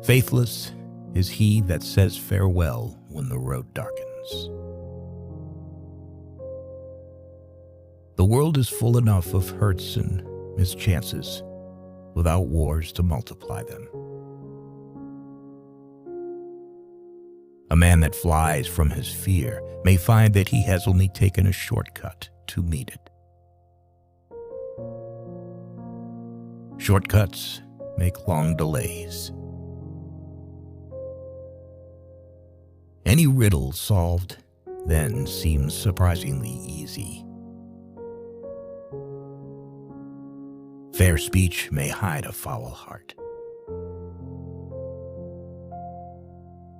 Faithless is he that says farewell when the road darkens. The world is full enough of hurts and mischances without wars to multiply them. A man that flies from his fear may find that he has only taken a shortcut to meet it. Shortcuts make long delays. Any riddle solved then seems surprisingly easy. Fair speech may hide a foul heart.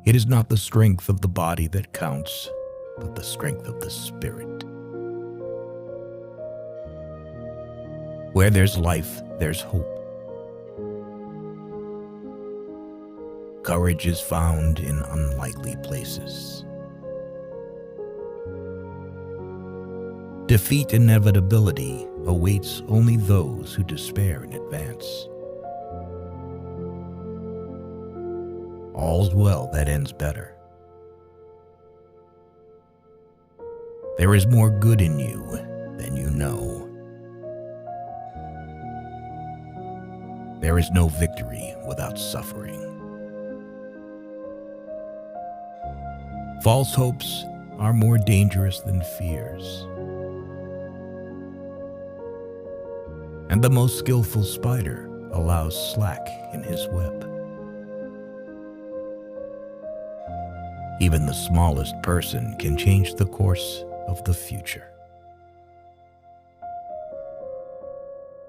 It is not the strength of the body that counts, but the strength of the spirit. Where there's life, there's hope. Courage is found in unlikely places. Defeat inevitability awaits only those who despair in advance. All's well that ends better. There is more good in you than you know. There is no victory without suffering. False hopes are more dangerous than fears. And the most skillful spider allows slack in his web. Even the smallest person can change the course of the future.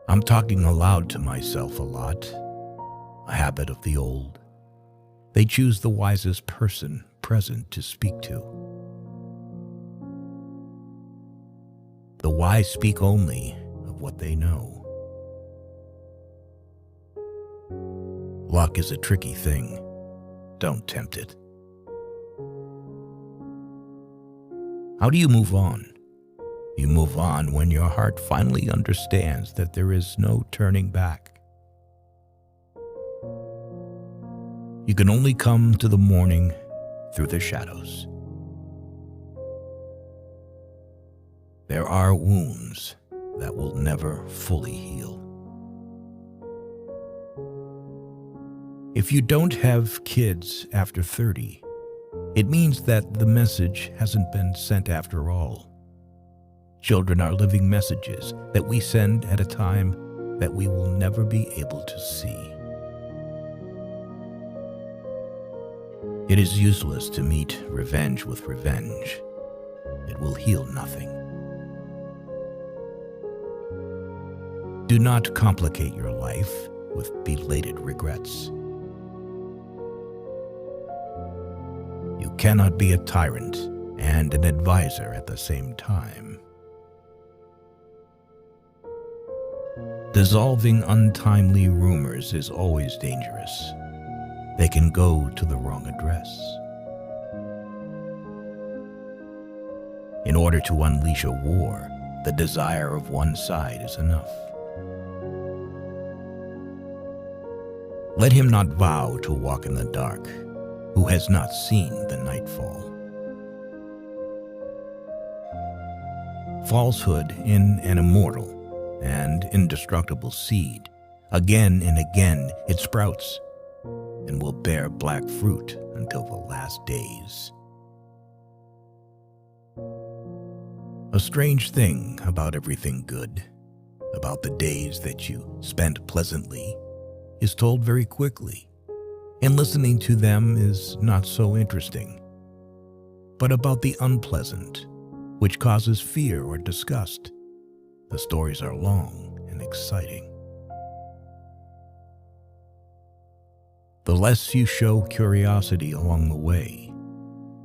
I'm talking aloud to myself a lot, a habit of the old. They choose the wisest person present to speak to. The wise speak only of what they know. Luck is a tricky thing. Don't tempt it. How do you move on? You move on when your heart finally understands that there is no turning back. You can only come to the morning through the shadows. There are wounds that will never fully heal. If you don't have kids after 30, it means that the message hasn't been sent after all. Children are living messages that we send at a time that we will never be able to see. It is useless to meet revenge with revenge. It will heal nothing. Do not complicate your life with belated regrets. You cannot be a tyrant and an advisor at the same time. Dissolving untimely rumors is always dangerous. They can go to the wrong address. In order to unleash a war, the desire of one side is enough. Let him not vow to walk in the dark who has not seen the nightfall. Falsehood in an immortal and indestructible seed, again and again it sprouts and will bear black fruit until the last days. A strange thing about everything good, about the days that you spent pleasantly, is told very quickly, and listening to them is not so interesting. But about the unpleasant, which causes fear or disgust, the stories are long and exciting. The less you show curiosity along the way,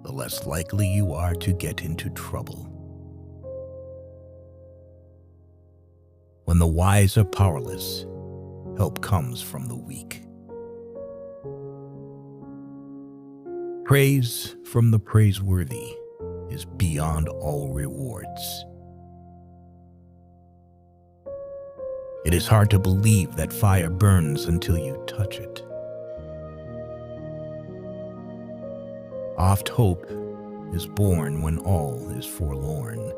the less likely you are to get into trouble. When the wise are powerless, help comes from the weak. Praise from the praiseworthy is beyond all rewards. It is hard to believe that fire burns until you touch it. Oft hope is born when all is forlorn.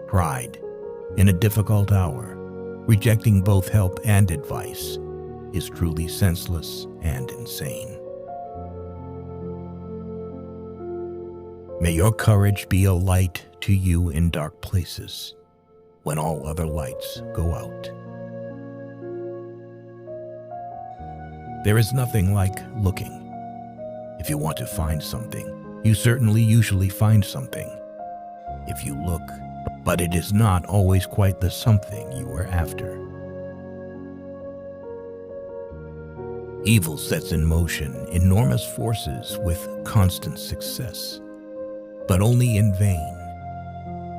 Pride, in a difficult hour, rejecting both help and advice, is truly senseless and insane. May your courage be a light to you in dark places when all other lights go out. There is nothing like looking. If you want to find something, you usually find something. If you look, but it is not always quite the something you are after. Evil sets in motion enormous forces with constant success, but only in vain.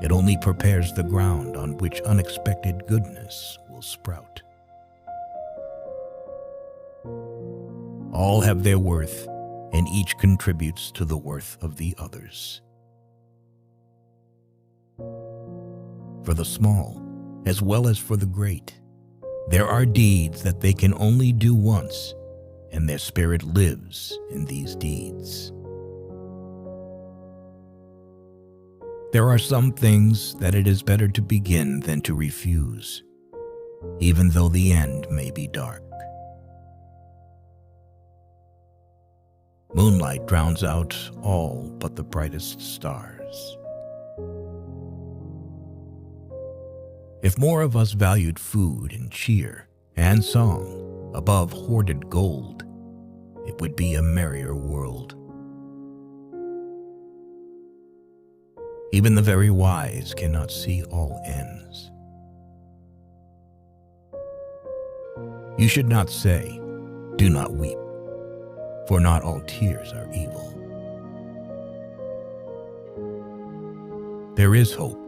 It only prepares the ground on which unexpected goodness will sprout. All have their worth, and each contributes to the worth of the others. For the small, as well as for the great, there are deeds that they can only do once, and their spirit lives in these deeds. There are some things that it is better to begin than to refuse, even though the end may be dark. Moonlight drowns out all but the brightest stars. If more of us valued food and cheer and song above hoarded gold, it would be a merrier world. Even the very wise cannot see all ends. You should not say, "Do not weep," for not all tears are evil. There is hope,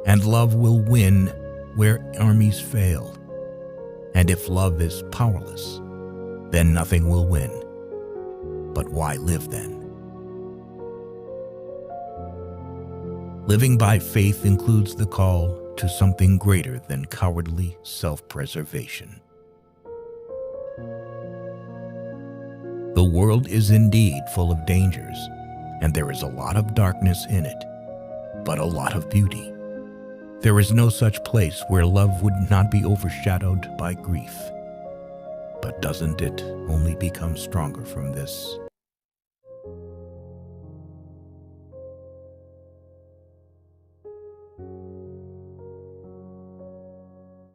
and love will win where armies fail. And if love is powerless, then nothing will win. But why live then? Living by faith includes the call to something greater than cowardly self-preservation. The world is indeed full of dangers, and there is a lot of darkness in it, but a lot of beauty. There is no such place where love would not be overshadowed by grief. But doesn't it only become stronger from this?